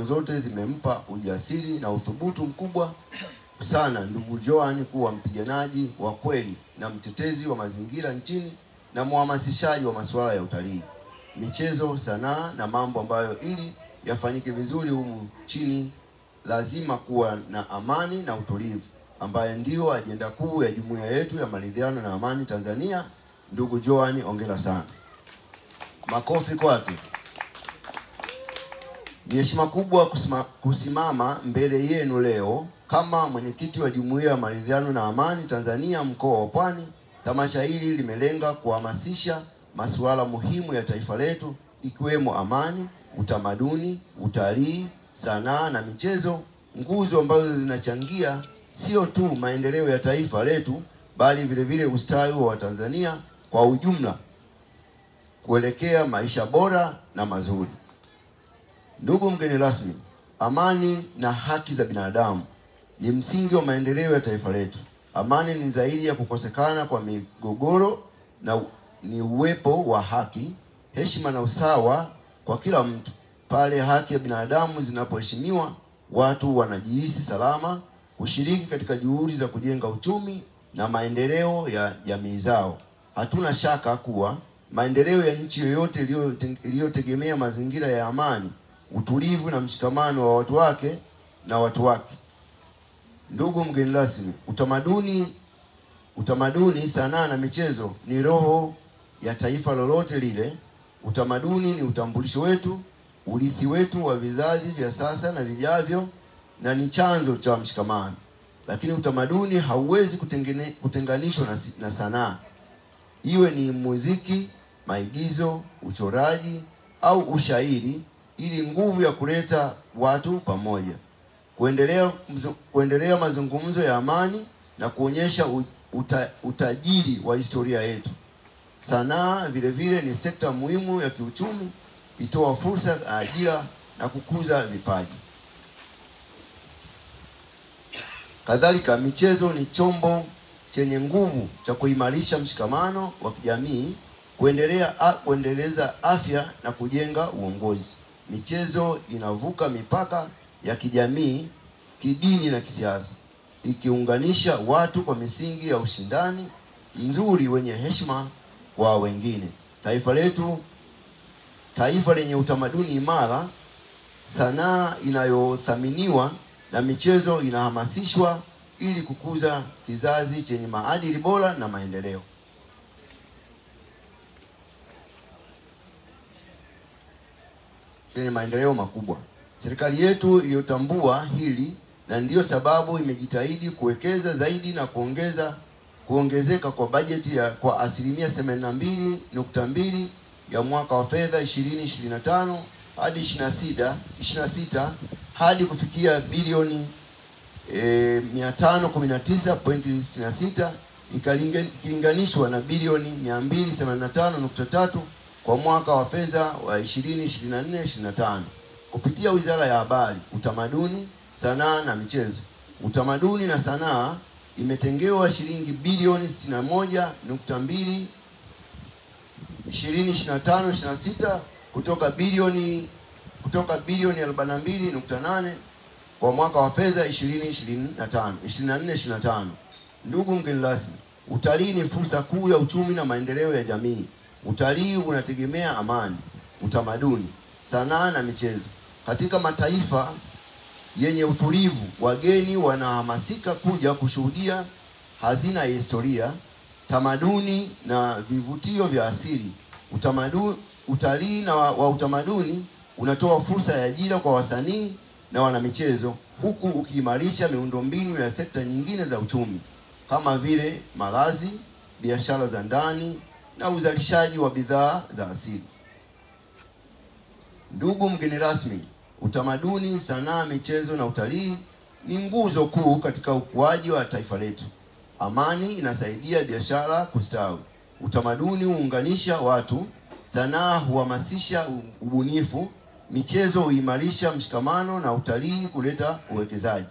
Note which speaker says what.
Speaker 1: zote zimempa ujasiri na uthubutu mkubwa sana ndugu Joan kuwa mpiganaji wa kweli na mtetezi wa mazingira nchini na mhamasishaji wa masuala ya utalii, michezo, sanaa na mambo ambayo ili yafanyike vizuri humu chini lazima kuwa na amani na utulivu, ambaye ndio ajenda kuu ya jumuiya yetu ya maridhiano na amani Tanzania. Ndugu Joan, hongera sana. Makofi kwake. Ni heshima kubwa kusimama mbele yenu leo kama mwenyekiti wa jumuiya ya maridhiano na amani Tanzania mkoa wa Pwani. Tamasha hili limelenga kuhamasisha masuala muhimu ya taifa letu ikiwemo amani, utamaduni, utalii, sanaa na michezo, nguzo ambazo zinachangia sio tu maendeleo ya taifa letu bali vile vile ustawi wa Tanzania kwa ujumla kuelekea maisha bora na mazuri. Ndugu mgeni rasmi, amani na haki za binadamu ni msingi wa maendeleo ya taifa letu. Amani ni zaidi ya kukosekana kwa migogoro na ni uwepo wa haki, heshima na usawa kwa kila mtu. Pale haki ya binadamu zinapoheshimiwa, watu wanajihisi salama kushiriki katika juhudi za kujenga uchumi na maendeleo ya jamii zao. Hatuna shaka kuwa maendeleo ya nchi yoyote iliyotegemea mazingira ya amani, utulivu na mshikamano wa watu wake na watu wake. Ndugu mgeni rasmi, utamaduni, sanaa na michezo ni roho ya taifa lolote lile. Utamaduni ni utambulisho wetu, urithi wetu wa vizazi vya sasa na vijavyo, na ni chanzo cha mshikamano. Lakini utamaduni hauwezi kutenganishwa na sanaa. Iwe ni muziki, maigizo, uchoraji au ushairi, ili nguvu ya kuleta watu pamoja, kuendelea mazungumzo ya amani na kuonyesha utajiri wa historia yetu. Sanaa vile vile ni sekta muhimu ya kiuchumi, itoa fursa ya ajira na kukuza vipaji. Kadhalika, michezo ni chombo chenye nguvu cha kuimarisha mshikamano wa kijamii, kuendeleza afya na kujenga uongozi. Michezo inavuka mipaka ya kijamii, kidini na kisiasa, ikiunganisha watu kwa misingi ya ushindani mzuri wenye heshima kwa wengine. Taifa letu, taifa lenye utamaduni imara, sanaa inayothaminiwa na michezo inahamasishwa ili kukuza kizazi chenye maadili bora na maendeleo. Yenye maendeleo makubwa. Serikali yetu iliyotambua hili na ndiyo sababu imejitahidi kuwekeza zaidi na kuongezeka kwa bajeti kwa asilimia 82.2 ya mwaka wa fedha 2025 hadi 26 hadi kufikia bilioni 519.66 ikilinganishwa na bilioni 285.3 kwa mwaka wa fedha wa 2024-25 kupitia Wizara ya Habari, Utamaduni, Sanaa na Michezo. Utamaduni na sanaa imetengewa shilingi bilioni 61.2 2025-26 kutoka bilioni 42.8 kwa mwaka wa fedha 2024-25. Ndugu mgeni rasmi, utalii ni fursa kuu ya uchumi na maendeleo ya jamii. Utalii unategemea amani, utamaduni, sanaa na michezo. Katika mataifa yenye utulivu, wageni wanahamasika kuja kushuhudia hazina ya historia, tamaduni na vivutio vya asili. Utalii wa utamaduni unatoa fursa ya ajira kwa wasanii na wanamichezo, huku ukiimarisha miundombinu ya sekta nyingine za uchumi kama vile malazi, biashara za ndani na uzalishaji wa bidhaa za asili. Ndugu mgeni rasmi, utamaduni, sanaa, michezo na utalii ni nguzo kuu katika ukuaji wa taifa letu. Amani inasaidia biashara kustawi. Utamaduni huunganisha watu, sanaa huhamasisha ubunifu, michezo huimarisha mshikamano na utalii kuleta uwekezaji.